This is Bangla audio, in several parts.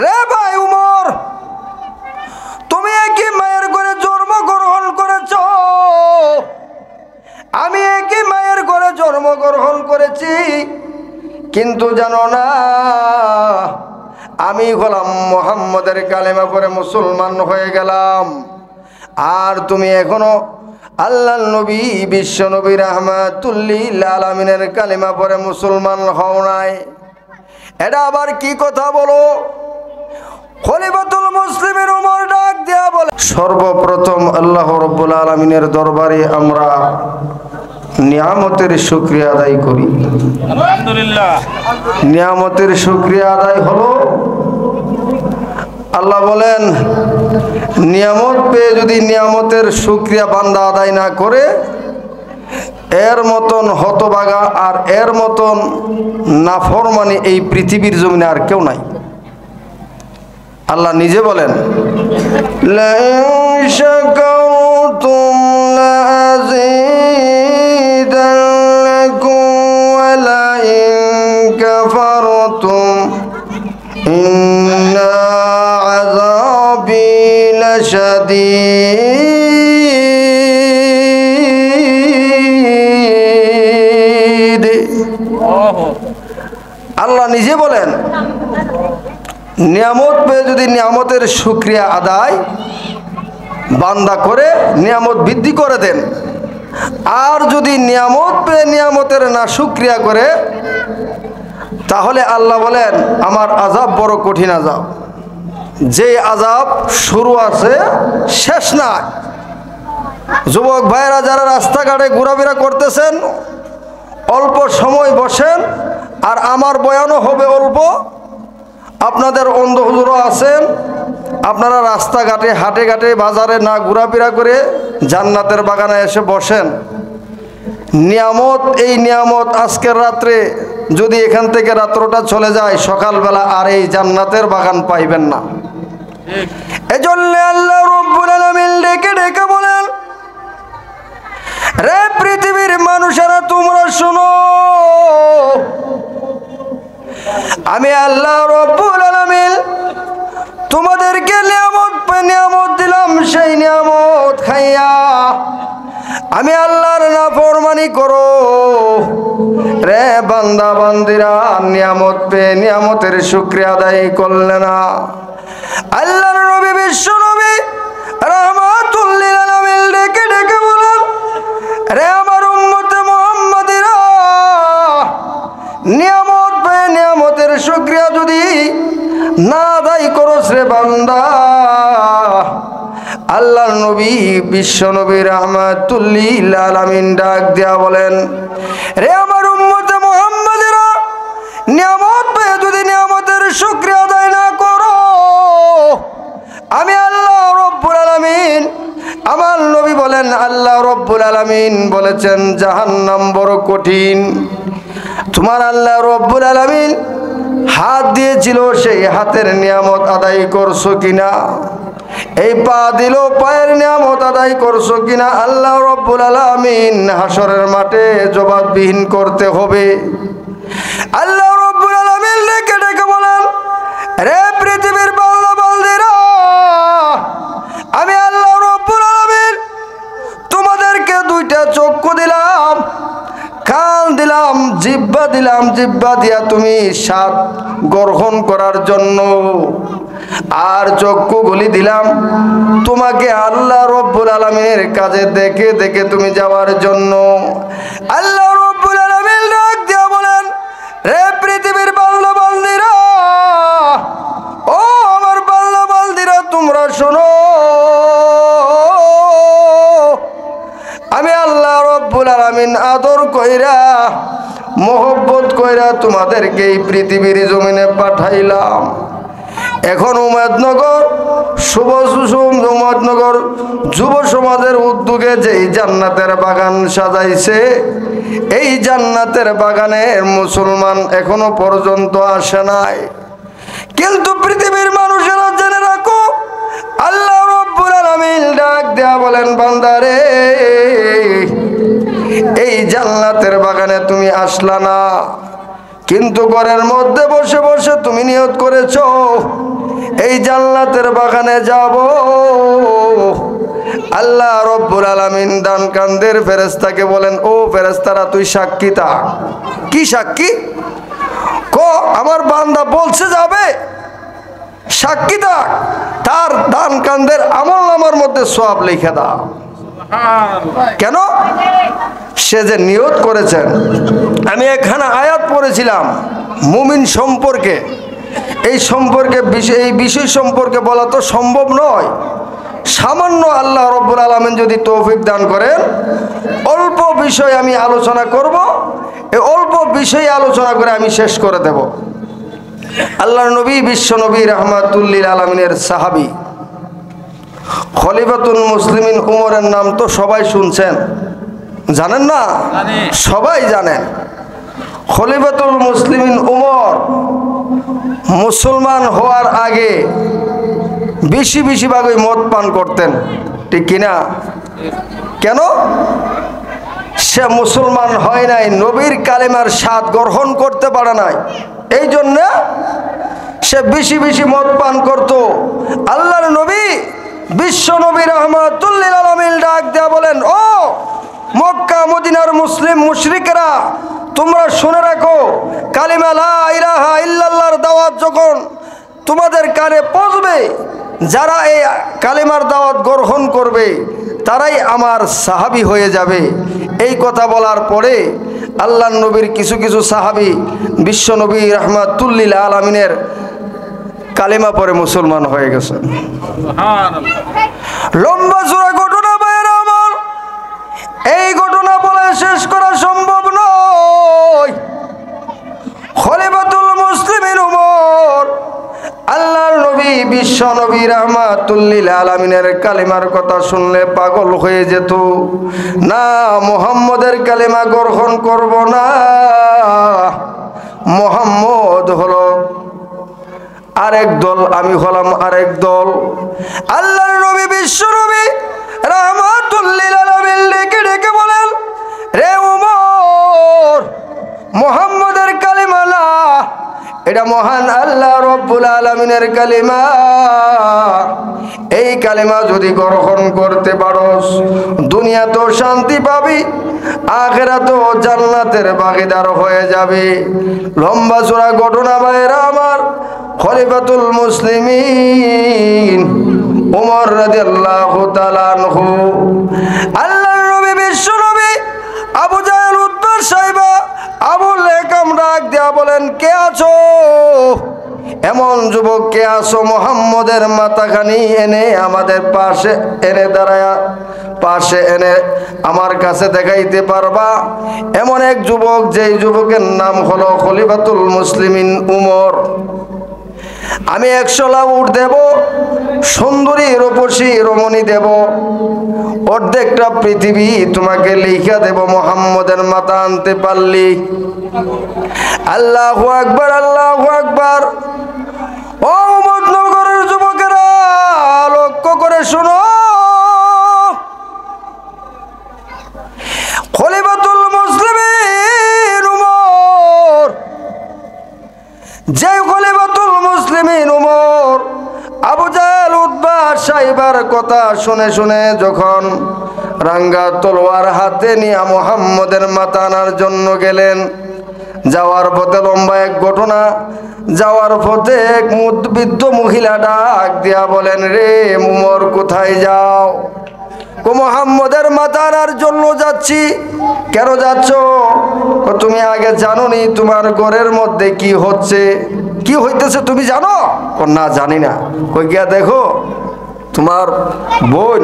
রে ভাই উমর, তুমি একই মায়ের ঘরে জন্মগ্রহণ করেছ, আমি একই মায়ের ঘরে জন্মগ্রহণ করেছি, কিন্তু জানো না আমি হলাম মুহাম্মদের কালেমা পড়ে মুসলমান হয়ে গেলাম, আর তুমি এখনো আল্লাহর নবী বিশ্ব নবী রাহমাতুল লিল আলামিনের কালেমা পড়ে মুসলমান হও নাই। এটা আবার কি কথা বলো? খলিফাতুল মুসলিমিন উমর ডাক দেয়া বলে, সর্বপ্রথম আল্লাহ রাব্বুল আলামিনের দরবারে আমরা নিয়ামতের শুকরিয়া আদায় করি। আলহামদুলিল্লাহ। নিয়ামতের শুকরিয়া আদায় হলো, আল্লাহ বলেন নিয়ামত পেয়ে যদি নিয়ামতের শুকরিয়া বান্দা আদায় না করে, এর মতন হতভাগা আর এর মতন নাফরমানি এই পৃথিবীর জমিনে আর কেউ নাই। আল্লাহ নিজে বলেন লাইন শাকারতুম লাযীদান্নাকুম ওয়া লাইন কাফারতুম ইন্না আযাবী লাশাদীদ। আল্লাহ নিজে বলেন নিয়ামত পেয়ে যদি নিয়ামতের শুকরিয়া আদায় বান্দা করে নিয়ামত বৃদ্ধি করে দেন, আর যদি নিয়ামত পেয়ে নিয়ামতের না শুকরিয়া করে, তাহলে আল্লাহ বলেন আমার আযাব বড় কঠিন আযাব, যে আযাব শুরু আছে শেষ নাই। যুবক ভাইরা যারা রাস্তাঘাটে ঘোরাফেরা করতেছেন, অল্প সময় বসেন, আর আমার বয়ানও হবে অল্প। আপনাদের অন্ধ হুজুরও আছেন, আপনারা রাস্তাঘাটে হাটে ঘাটে বাজারে না ঘোরাফেরা করে জান্নাতের বাগানে এসে বসেন। নিয়ামত, এই নিয়ামত আজকের রাত্রে যদি এখান থেকে রাত্রটা চলে যায়, সকালবেলা আর এই জান্নাতের বাগান পাইবেন না। এজন্য আল্লাহ রাব্বুল আলামিন ডেকে ডেকে বলেন, রে পৃথিবীর মানুষেরা তোমরা শোনো, আমি আল্লাহ রাব্বুল আলামিন তোমাদেরকে নিয়ামত দিলাম, সেই নিয়ামত খাইয়া আমি আল্লাহর নাফরমানি করো। রে বান্দা বান্দিরা, নিয়ামত পেয়ে নিয়ামতের শুকরিয়া আদায় করলে না। আল্লাহর নবী বিশ্ব নবী রাহমাতুল লিল আলামিন ডেকে ডেকে বলেন, রে আমার উম্মতে মুহাম্মাদিরা, নিয়ামত পেয়ে নিয়ামতের শুকরিয়া যদি না আদায় করস রে বান্দা, আল্লাহর নবী বিশ্ব নবী রাহমাতুল লিল আলামিন ডাক দেয়া বলেন, রে আমার উম্মতে মুহাম্মাদিরা, নিয়ামত পেয়ে যদি নিয়ামতের শুকরিয়া আদায় না করো, আমি আল্লাহ রাব্বুল আলামিন, আমার নবী বলেন আল্লাহ রাব্বুল আলামিন বলেছেন জাহান্নাম বড় কঠিন। তোমার আল্লাহ রাব্বুল আলামিন হাত দিয়েছিল, সেই হাতের নিয়ামত আদায় করছো কিনা? এই পা দিল, পায়ের নিয়ামত আদায় করছো কিনা? আল্লাহ রাব্বুল আলামিন হাসরের মাঠে জবাববিহীন করতে হবে। আল্লাহ রাব্বুল আলামিন ডেকে ডেকে বলেন, রে পৃথিবীর বান্দা বান্দিরা, আমি আল্লাহ রাব্বুল আলামিন তোমাদেরকে দুইটা চক্ষু দিলাম, কান দিলাম, জিহ্বা দিলাম, জিহ্বা দিয়া তুমি স্বাদ গ্রহণ করার জন্য, আর চক্ষুগুলি দিলাম তোমাকে আল্লাহ রাব্বুল আলামিনের কাজে দেখে দেখে তুমি যাওয়ার জন্য। আল্লাহ রাব্বুল আলামিন ডাক দিয়া বলেন, রে পৃথিবীর বান্দা বান্দিরা, ও আমার বান্দা বান্দিরা, তোমরা শোনো, আমি আল্লাহ রাব্বুল আলামিন আদর কইরা মোহব্বত কইরা তোমাদেরকে এই পৃথিবীর জমিনে পাঠাইলাম। এখন উম্মতনগর উম্মতনগর যুব সমাজের উদ্যোগে যেই জান্নাতের বাগান সাজাইছে, এই জান্নাতের বাগানে মুসলমান এখনো পর্যন্ত আসে নাই। কিন্তু পৃথিবীর মানুষেরা জেনে রাখো, আল্লাহ রাব্বুল আলামিন ডাক দেয়া বলেন, বান্দারে, এই জান্নাতের বাগানে তুমি আসলা না, কিন্তু ঘরের মধ্যে বসে বসে তুমি নিয়ত করেছো এই জান্নাতের বাগানে যাব। আল্লাহ রব্বুল আলামিন ডান কাঁধের ফেরেশতাকে বলেন, ও ফেরেশতারা তুই সাক্ষী থাক। কি সাক্ষী? আমার বান্দা বলছে যাবে, সাক্ষী থাক, তার ডান কাঁধের আমলনামার মধ্যে সওয়াব লিখে দাও। কেন? সে যে নিয়ত করেছেন। আমি এখানে আয়াত পড়েছিলাম মুমিন সম্পর্কে, এই সম্পর্কে এই বিষয় সম্পর্কে বলা তো সম্ভব নয়। সামান্য আল্লাহ রব্বুল আলামিন যদি তৌফিক দান করেন, অল্প বিষয় আমি আলোচনা করব। এই অল্প বিষয়ে আলোচনা করে আমি শেষ করে দেব। আল্লাহর নবী বিশ্ব নবী রাহমাতুল লিল আলামিনের সাহাবী খলিফাতুল মুসলিমিন উমরের নাম তো সবাই শুনছেন, জানেন না? সবাই জানেন। খলিফাতুল মুসলিমিন উমর মুসলমান হওয়ার আগে বেশি ভাগ ওই মদ পান করতেন, ঠিক কিনা? কেন? সে মুসলমান হয় নাই, নবীর কালেমার স্বাদ গ্রহণ করতে পারে নাই, এই জন্য সে বেশি মদ পান করত। আল্লাহর নবী বিশ্ব নবী রাহমাতুল লিল আলামিন ডাক দেয়া বলেন, ও মক্কা মদিনার মুসলিম মুশরিকরা, তোমরা শুনে রাখো, কালিমা লা ইলাহা ইল্লাল্লাহর দাওয়াত যখন তোমাদের কানে পৌঁছবে, যারা এই কালিমার দাওয়াত গ্রহণ করবে তারাই আমার সাহাবী হয়ে যাবে। এই কথা বলার পরে আল্লাহর নবীর কিছু সাহাবী বিশ্ব নবী রাহমাতুল লিল আলামিনের কালিমা পরে মুসলমান হয়ে গেছে। লম্বা চূড়া ঘটনা ভাইয়েরা আমার, এই ঘটনা বলে শেষ করা সম্ভব নয়। খলিফাতুল মুসলিমিন উমর আল্লাহর নবী বিশ্ব নবী রাহমাতুল লিল আলামিনের কালিমার কথা শুনলে পাগল হয়ে যেত। না, মুহাম্মদের কালিমা গ্রহণ করব না, মুহাম্মদ হলো আরেক দল, আমি হলাম আরেক দল। আল্লাহর নবী বিশ্ব নবী রাহমাতুল লিল আলামিন ডেকে বলেন, রে উমর, মুহাম্মদের কালিমা না, এটা মহান আল্লাহ রব্বুল আলামিনের কালিমা। এই কালিমা যদি গ্রহণ করতে পারোস, দুনিয়া তো শান্তি পাবি, আখিরাতেও জান্নাতের ভাগীদার হয়ে যাবে। লম্বা চূড়া ঘটনা ভাইয়েরা আমার, খলিফাতুল মুসলিমিন উমর রাদিয়াল্লাহু তাআলা আনহু আল্লাহর নবী বিশ্ব নবী আবু জাহেল উতবা সাইবা আবু লেকাম ডাক দেয়া বলেন, কে আছো? এমন যুবক কে আছো মুহাম্মদের মাথাখানি এনে আমাদের পাশে এনে দাঁড়ায়া, পাশে এনে আমার কাছে দেখাইতে পারবা? এমন এক যুবক, যেই যুবকের নাম হলো খলিফাতুল মুসলিমিন উমর। আমি 100 লাখ উট দেব, সুন্দরী রূপসী রমণী দেব, অর্ধেকটা পৃথিবী তোমাকে লিখা দেব মুহাম্মদের মাথা আনতে পারলি। আল্লাহু আকবার, আল্লাহু আকবার। ও উম্মতনগরের যুবকেরা, লক্ষ্য করে শুনো, খলিফাতুল মুসলিমিন উমর, যে খলিফাতুল মুসলিমিন উমর আবু জাহেল উতবা সাইবার কথা শুনে যখন রাঙ্গা তলোয়ার হাতে নিয়ে মুহাম্মদের মাথা আনার জন্য গেলেন, যাওয়ার পথে লম্বা এক ঘটনা। যাওয়ার পথে এক বৃদ্ধ মহিলা ডাক দিয়া বলেন, রে উমর, কোথায় যাও? মুহাম্মদের মাথা আনার জন্য যাচ্ছি। কেন যাচ্ছ? তুমি আগে জানো নি তোমার ঘরের মধ্যে কি হচ্ছে, কি হইতেছে তুমি জানো? না, জানি না। কই গিয়া দেখো, তোমার বোন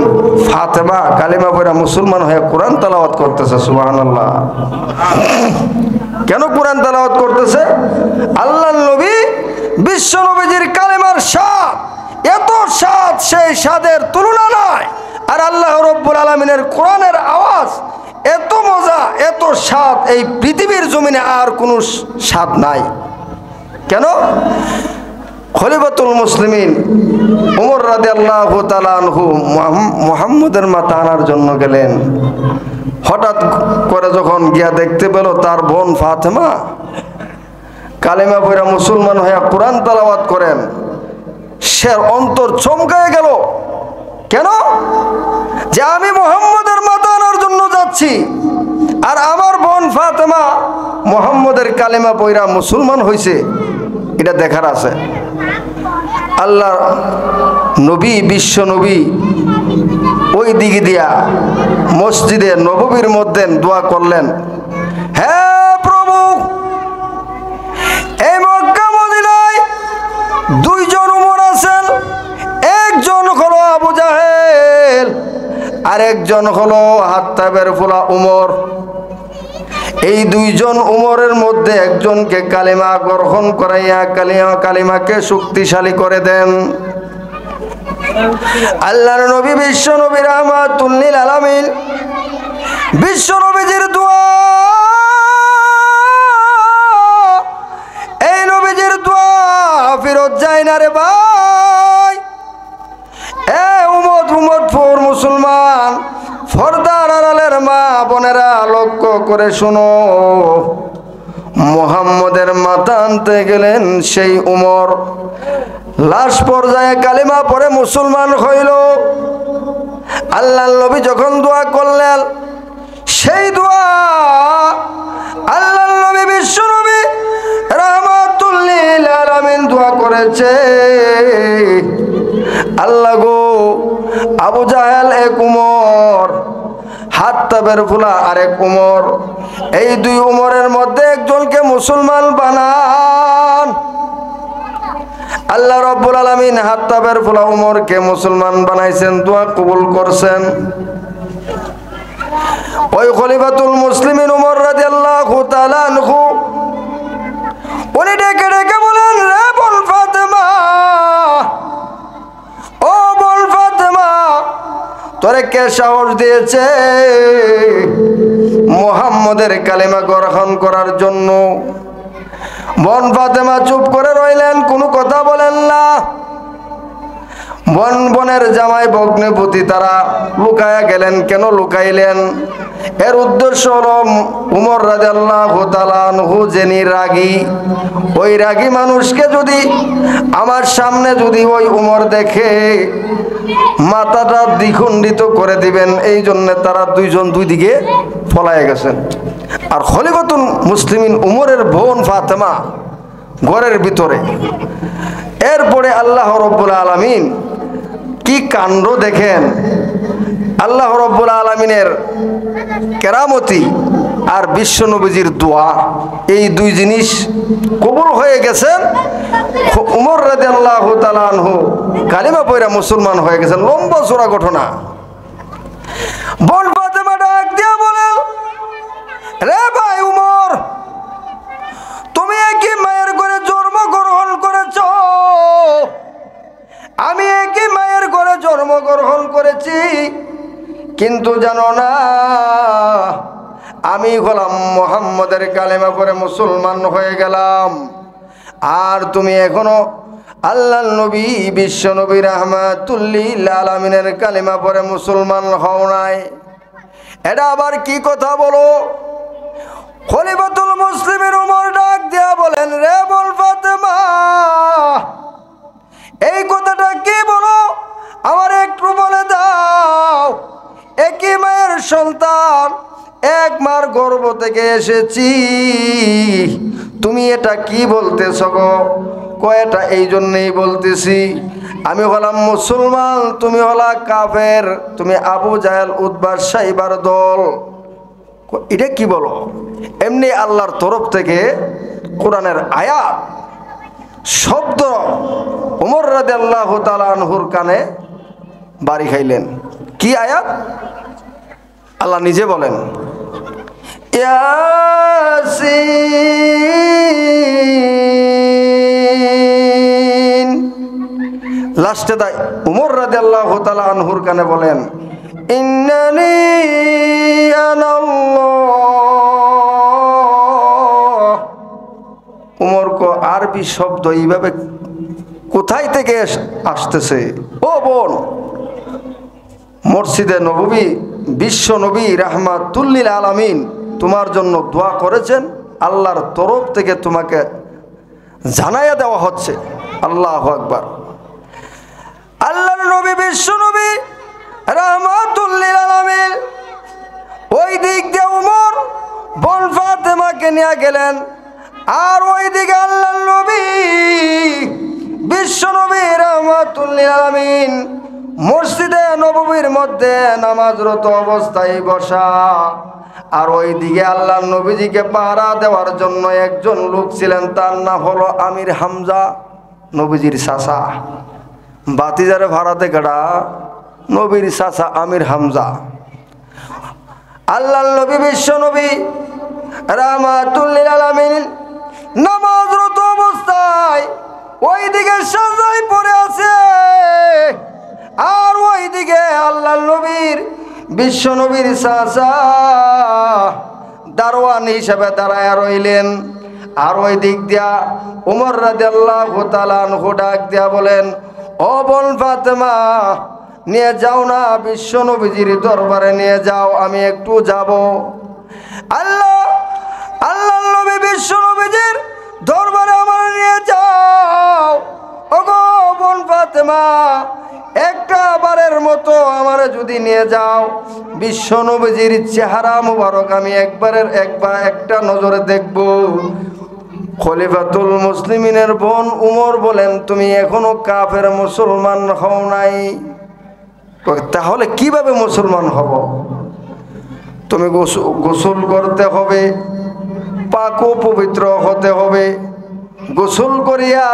ফাতেমা কালিমা পড়া মুসলমান হয়ে কোরআন তেলাওয়াত করতেছে। সুবহানাল্লাহ। কেন কোরআন তেলাওয়াত করতেছে? আল্লাহর নবী বিশ্ব নবীজির কালিমার স্বাদ, এত স্বাদ, সেই স্বাদের তুলনা নাই। আর আল্লাহ রব্বুল আলামিনের কোরআনের আওয়াজ এত মজা, এত স্বাদ, এই পৃথিবীর জমিনে আর কোনো স্বাদ নাই। কেন? খলিফাতুল মুসলিমিন উমর রাদিয়াল্লাহু তাআলা আনহু মুহাম্মদের মাথা আনার জন্য গেলেন। হঠাৎ করে যখন গিয়া দেখতে পেল তার বোন ফাতেমা কালেমা পড়া মুসলমান হয়ে কোরআন তেলাওয়াত করেন, সে অন্তর চমকায় গেল। কেন? যে আমি মুহাম্মদের মাথা আনার জন্য যাচ্ছি, আর আমার বোন ফাতেমা মুহাম্মদের কালেমা পয়রা মুসলমান হয়েছে, এটা দেখার আছে। আল্লাহ নবী, বিশ্ব নবী ওই দিকে দিয়া মসজিদে নববীর মধ্যে দোয়া করলেন, হে প্রভু, এই মক্কা মদিনায় দুইজন উমর আছেন, একজন হলো আবু জাহেল, আরেকজন হলো হাত্তাবের ফুলা উমর। এই দুইজন উমরের মধ্যে একজনকে কালিমা গ্রহণ করাইয়া কালিমাকে শক্তিশালী করে দেন। আল্লাহর নবী বিশ্ব নবী রাহমাতুল লিল আলামিন, বিশ্ব নবীজির দোয়া, এই নবীজির দোয়া ফেরত যায় না রে ভাই। এ উম্মতপুর মুসলমান, ফরদার আড়ালের মা বোনেরা লক্ষ্য করে শোনো, মুহাম্মদের মাথা আনতে গেলেন সেই উমর, লাশ পর্যায়ে কালিমা পড়ে মুসলমান হইল। আল্লাহর নবী যখন দোয়া করলেন, সেই দোয়া আল্লাহর নবী বিশ্ব নবী রাহমাতুল লিল আলামিন দোয়া করেছে, আল্লাহ গো, আবু জাহেল এক উমর, হাত্তাবের ফুলা আরেক উমর, এই দুই উমরের মধ্যে একজনকে মুসলমান বানান। আল্লাহ রাব্বুল আলামিন হাত্তাবের ফুলা উমরকে মুসলমান বানাইছেন, দোয়া কবুল করছেন। ওই খলিফাতুল মুসলিমিন উমর রাদিয়াল্লাহু তাআলা আনহু উনি ডেকে ডেকে বলেন, রে বোন ফাতেমা, ও বোন ফাতেমা, তোরে কে সাহস দিয়েছে মুহাম্মদের কালেমা গ্রহণ করার জন্য? বোন ফাতেমা চুপ করে রইলেন, কোনো কথা বলেন না। বোনের জামাই ভগ্নিপতি তারা লুকায়া গেলেন। কেন লুকাইলেন? এর উদ্দেশ্য হলো উমর রাদিয়াল্লাহু তাআলা আনহু যিনি রাগী, ওই রাগী মানুষকে যদি আমার সামনে যদি ওই উমর দেখে, মাথাটা দ্বিখণ্ডিত করে দিবেন, এই জন্য তারা দুইজন দুই দিকে পলায়ে গেছেন। আর খলিফাতুল মুসলিমিন উমরের বোন ফাতেমা ঘরের ভিতরে। এরপরে আল্লাহ রাব্বুল আলামিন কি কাণ্ড দেখেন, আল্লাহ রাব্বুল আলামিনের কেরামতি আর বিশ্ব নবীজির দোয়া, এই দুই জিনিস কবুল হয়ে গেছেন। উমর রাদিয়াল্লাহু তাআলা আনহু কালিমা পয়রা মুসলমান হয়ে গেছেন। লম্বা চড়া ঘটনা। বোন ফাতেমা ডাক দিয়া বলেন, রে ভাই উমর, তুমি একই মায়ের ঘরে জন্মগ্রহণ করেছ, আমি একই মায়ের ঘরে জন্মগ্রহণ করেছি, কিন্তু জানো না আমি হলাম মুহাম্মদের কালেমা পড়ে মুসলমান হয়ে গেলাম, আর তুমি এখনো আল্লাহর নবী বিশ্ব নবী রাহমাতুল লিল আলামিনের কালেমা পড়ে মুসলমান হও নাই। এটা আবার কি কথা বলো? খলিফাতুল মুসলিমিন উমর ডাক দিয়া বলেন, রে বোন ফাতেমা, এই কথাটা কি বলো, আমার একটু বলে দাও। একই মায়ের সন্তান, এক মার গর্ভ থেকে এসেছি, তুমি এটা কি বলতেছ গো? কয়টা এই জন্যই বলতেছি, আমি হলাম মুসলমান, তুমি হলা কাফের, তুমি আবু জাহেল উতবা সাইবার দল। এটা কি বলো? এমনি আল্লাহর তরফ থেকে কোরআনের আয়াত শব্দ উমর রাদিয়াল্লাহু তাআলা আনহুর কানে বাড়ি খাইলেন। কি আয়াত? আল্লাহ নিজে বলেন, ইয়াসিন। লাস্টে তাই উমর রাদিয়াল্লাহু তাআলা আনহুর কানে বলেন, ইন্নানি আনাল্লাহ। উমর কো আরবি শব্দ এইভাবে কোথায় থেকে আসতেছে? ও বোন, মসজিদে নববী বিশ্ব নবী রাহমাতুল লিল আলামিন তোমার জন্য দোয়া করেছেন, আল্লাহর তরফ থেকে তোমাকে জানাইয়া দেওয়া হচ্ছে। আল্লাহু আকবার। নিয়ে গেলেন। আর ওইদিকে আল্লাহর নবী বিশ্ব নবী রাহমাতুল লিল আলামিন মসজিদে নববীর মধ্যে নামাজরত অবস্থায় বসা। আর ওইদিকে আল্লাহর নবীজিকে পাহারা দেওয়ার জন্য একজন লোক ছিলেন, তার নাম হলো আমির হামজা, নবীজির চাচা। বাতিজারে ভাড়াতে গেড়া নবীর চাচা আমির হামজা। আল্লাহর নবী বিশ্ব নবী রাহমাতুল লিল আলামিন নামাজরত অবস্থায় ওইদিকে সাজায় পড়ে আছে। আর ওইদিকে আল্লাহর নবীর বিশ্ব নবীর চাচা দারোয়ান হিসেবে দাঁড়ায় রইলেন। আর ওই দিক দিয়া উমর রাদিয়াল্লাহু তাআলা আনহু ডাক দিয়া বলেন, ও বোন ফাতেমা, নিয়ে যাও না বিশ্ব নবীজির দরবারে নিয়ে যাও, আমি একটু যাব। আল্লাহর নবী বিশ্ব নবীজির দরবারে আমার নিয়ে যাও। ওগো বোন ফাতেমা, একটা বারের মতো আমার যদি নিয়ে যাও, বিশ্ব নবীজির চেহারা মুবারক আমি একটা নজরে দেখব। খলিফাতুল মুসলিমিনের বোন উমর বলেন, তুমি এখনো কাফের মুসলমান হও নাই। তাহলে কিভাবে মুসলমান হব? তুমি গোসল করতে হবে, পাক ও পবিত্র হতে হবে, গোসল করিয়া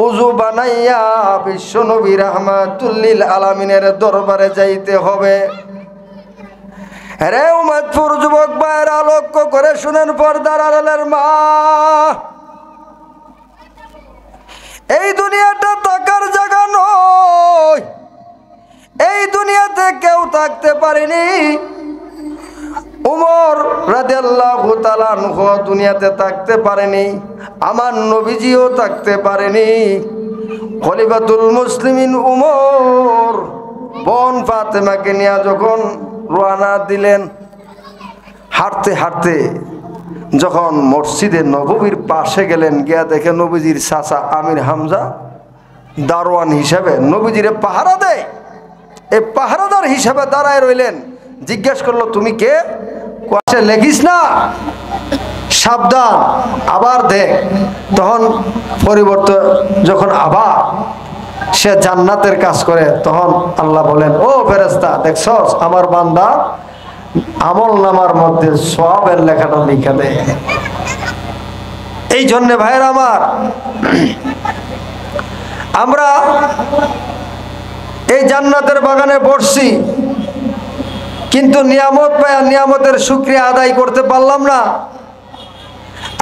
উযু বানাইয়া বিশ্ব নবী রাহমাতুল লিল আলামিনের দরবারে যাইতে হবে। রে উম্মতপুর যুবক ভাইরা, লক্ষ্য করে শুনেন পর্দার আড়ালের মা, এই দুনিয়াটা থাকার জায়গা নয়। এই দুনিয়াতে কেউ থাকতে পারেনি। উমর রাদিয়াল্লাহু তাআলা আনহু দুনিয়াতে থাকতে পারেনি, আমার নবীজিও থাকতে পারেনি। খলিফাতুল মুসলিমিন উমর বোন ফাতেমাকে নিয়ে যখন রওনা দিলেন, হাঁটতে হাঁটতে যখন মসজিদে নববীর পাশে গেলেন, গিয়া দেখে নবীজির চাচা আমির হামজা দারোয়ান হিসাবে নবীজিরে পাহারা দেয়। এই পাহারাদার হিসাবে দাঁড়ায় রইলেন। জিজ্ঞেস করলো, তুমি কে? কোয়াশে লেগিস না, সাবধান, আবার দেখ। তখন পরিবর্তন যখন আবার সে জান্নাতের কাজ করে, তখন আল্লাহ বলেন, ও ফেরেশতা, দেখছস আমার বান্দা আমল নামার মধ্যে সওয়াবের লেখাটা লিখে দেয়। এই জন্য ভাইরা আমার, আমরা এই জান্নাতের বাগানে বসছি, কিন্তু নিয়ামত পেয়ে নিয়ামতের শুকরিয়া আদায় করতে পারলাম না।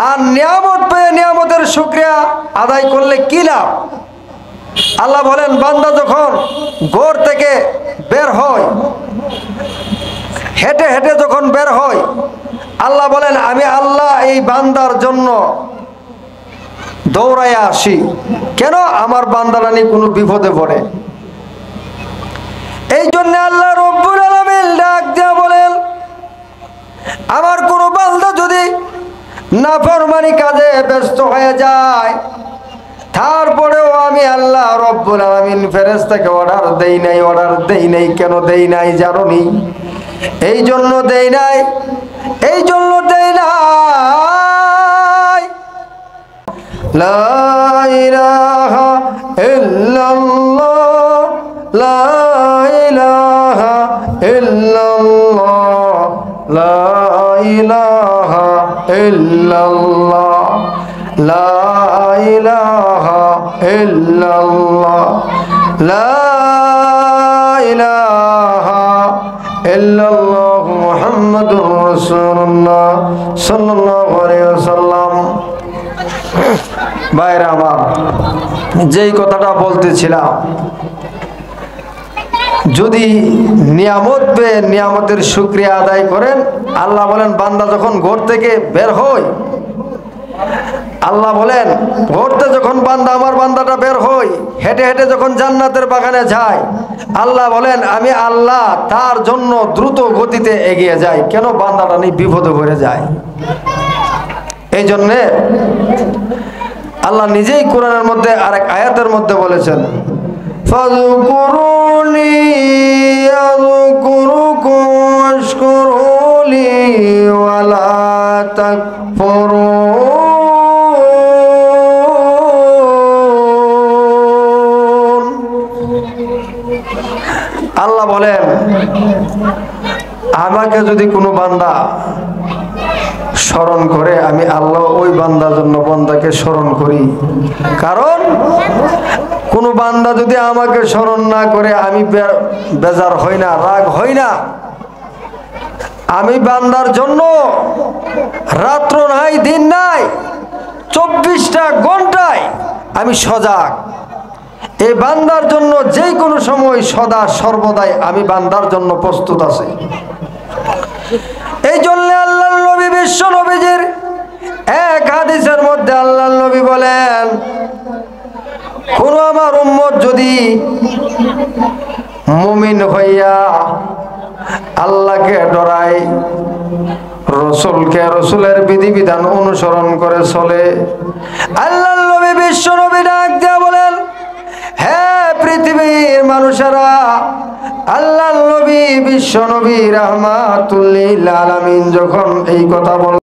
আর নিয়ামত পেয়ে নিয়ামতের শুকরিয়া আদায় করলে কি লাভ? আল্লাহ বলেন, বান্দা যখন ঘর থেকে বের হয়, হেঁটে হেঁটে যখন বের হয়, আল্লাহ বলেন, আমি আল্লাহ এই বান্দার জন্য দৌড়াইয়া আসি। কেন? আমার বান্দারা নিয়ে কোনো বিপদে পড়ে। এই জন্য আল্লাহ রব্বুল আলামিন ডাক দিয়া বলেন, আমার কোনো বান্দা যদি নাফরমানি কাজে ব্যস্ত হয়ে যায়, তারপরেও আমি আল্লাহ রব্বুল আলামিন ফেরেশতাকে অর্ডার দেই নাই। কেন দেই নাই জানোনি? এই জন্য দেই নাই লা ইলাহা ইল্লাল্লাহ, লা ইলাহা ইল্লাল্লাহ, লা ইলাহা ইল্লাল্লাহ, লা ইলাহা ইল্লাল্লাহ, লা ইলাহা ইল্লাল্লাহ মুহাম্মাদুর রাসূলুল্লাহ সাল্লাল্লাহু আলাইহি ওয়াসাল্লাম। ভাইরা আমার, যেই কথাটা বলতেছিলাম, যদি নিয়ামত পেয়ে নিয়ামতের শুকরিয়া আদায় করেন, আল্লাহ বলেন, বান্দা যখন ঘর থেকে বের হয়, আল্লাহ বলেন, ঘরতে যখন আমার বান্দাটা বের হয়, হেঁটে হেঁটে যখন জান্নাতের বাগানে যায়, আল্লাহ বলেন, আমি আল্লাহ তার জন্য দ্রুত গতিতে এগিয়ে যাই। কেন? বান্দাটা নিয়ে বিপদে পড়ে যায়। এই জন্যে আল্লাহ নিজেই কোরআনের মধ্যে আরেক আয়াতের মধ্যে বলেছেন, ফাযকুরুনি আযকুরুকুম ওয়াশকুরুলি ওয়ালা পড়ুন। আল্লাহ বলেন, আমাকে যদি কোনো বান্দা স্মরণ করে, আমি আল্লাহ ওই বান্দার জন্য বান্দাকে স্মরণ করি। কারণ কোনো বান্দা যদি আমাকে স্মরণ না করে, আমি বেজার হই না, রাগ হই না। আমি বান্দার জন্য রাত্র নাই দিন নাই 24টা ঘন্টায় আমি সজাগ। এই বান্দার জন্য যে কোনো সময় সদা সর্বদাই আমি বান্দার জন্য প্রস্তুত আছি। এই জন্য আল্লাহর নবী বিশ্ব নবীজির এক হাদিসের মধ্যে আল্লাহর নবী বলেন, কোন আমার উম্মত যদি মুমিন হইয়া আল্লাহকে ডরায়, রসুলকে রসুলের বিধিবিধান অনুসরণ করে চলে, আল্লাহর নবী বিশ্ব নবী ডাক দিয়া বলেন, হে পৃথিবীর মানুষেরা, আল্লাহর নবী বিশ্ব নবী রাহমাতুল লিল আলামিন যখন এই কথা বলেন,